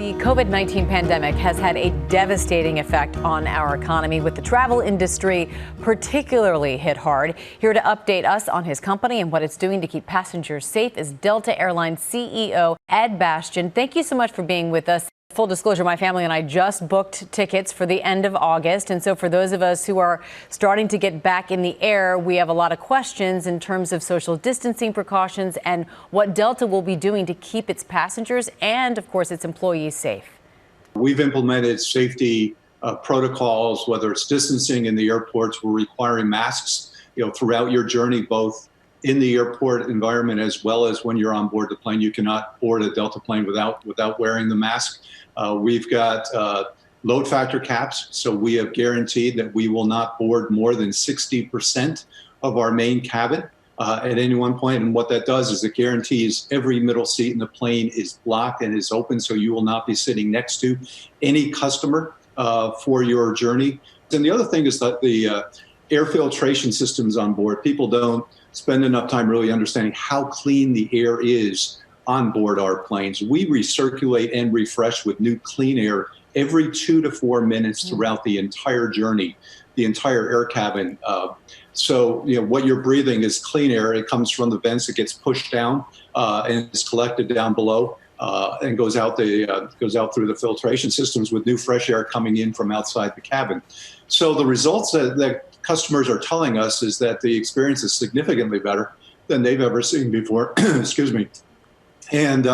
The COVID-19 pandemic has had a devastating effect on our economy, with the travel industry particularly hit hard. Here to update us on his company and what it's doing to keep passengers safe is Delta Airlines CEO Ed Bastian. Thank you so much for being with us. Full disclosure, my family and I just booked tickets for the end of August. And so for those of us who are starting to get back in the air, we have a lot of questions in terms of social distancing precautions and what Delta will be doing to keep its passengers and, of course, its employees safe. We've implemented safety protocols, whether it's distancing in the airports. We're requiring masks, throughout your journey, both in the airport environment as well as when you're on board the plane. You cannot board a Delta plane without wearing the mask. We've got load factor caps, so we have guaranteed that we will not board more than 60% of our main cabin at any one point. And what that does is it guarantees every middle seat in the plane is blocked and is open, so you will not be sitting next to any customer for your journey. And the other thing is that the air filtration systems on board, people don't spend enough time really understanding how clean the air is on board our planes. We recirculate and refresh with new clean air every 2 to 4 minutes throughout the entire journey, the entire air cabin. So what you're breathing is clean air. It comes from the vents. It gets pushed down and is collected down below and goes out through the filtration systems with new fresh air coming in from outside the cabin. So the results that customers are telling us is that the experience is significantly better than they've ever seen before. Excuse me. And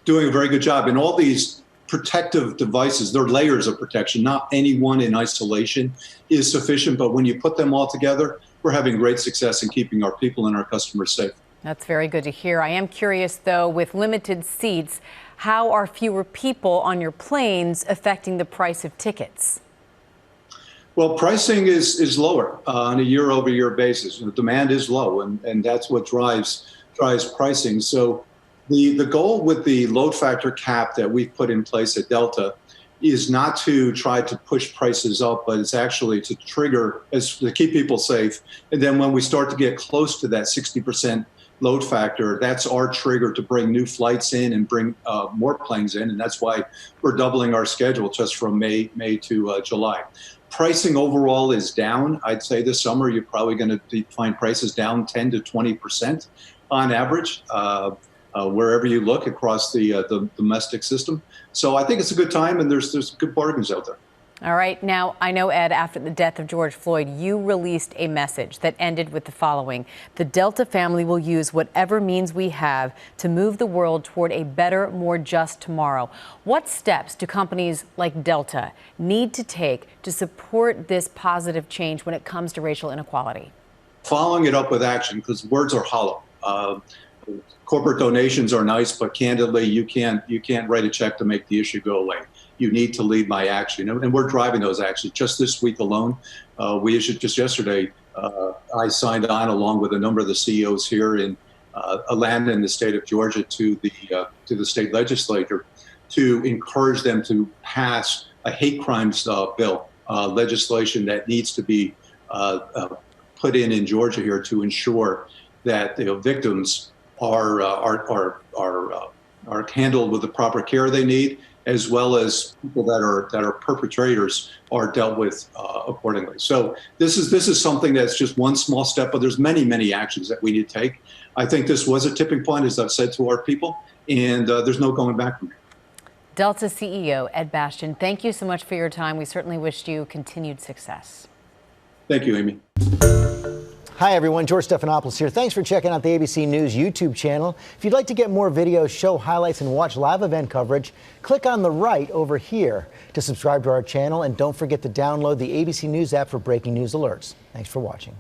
doing a very good job. And all these protective devices, they're layers of protection. Not any one in isolation is sufficient, but when you put them all together, we're having great success in keeping our people and our customers safe. That's very good to hear. I am curious, though, with limited seats, how are fewer people on your planes affecting the price of tickets? Well, pricing is lower on a year-over-year basis. The demand is low, and that's what drives pricing. So the goal with the load factor cap that we've put in place at Delta is not to try to push prices up, but it's actually to to keep people safe. And then when we start to get close to that 60% load factor, that's our trigger to bring new flights in and bring more planes in. And that's why we're doubling our schedule just from May to July. Pricing overall is down. I'd say this summer you're probably going to find prices down 10 to 20% on average, wherever you look across the domestic system. So I think it's a good time, and there's good bargains out there. All right. Now, I know, Ed, after the death of George Floyd, you released a message that ended with the following: the Delta family will use whatever means we have to move the world toward a better, more just tomorrow. What steps do companies like Delta need to take to support this positive change when it comes to racial inequality? Following it up with action, because words are hollow. Corporate donations are nice, but candidly, you can't write a check to make the issue go away. You need to lead by action, and we're driving those actions. Just this week alone, we issued just yesterday. I signed on along with a number of the CEOs here in Atlanta in the state of Georgia to the state legislature to encourage them to pass a hate crimes bill legislation that needs to be put in Georgia here to ensure that victims are handled with the proper care they need, as well as people that are perpetrators are dealt with accordingly. So this is something that's just one small step, but there's many actions that we need to take. I think this was a tipping point, as I've said to our people, and there's no going back from here. Delta CEO Ed Bastian, thank you so much for your time. We certainly wish you continued success. Thank you, Amy. Hi, everyone. George Stephanopoulos here. Thanks for checking out the ABC News YouTube channel. If you'd like to get more videos, show highlights, and watch live event coverage, click on the right over here to subscribe to our channel. And don't forget to download the ABC News app for breaking news alerts. Thanks for watching.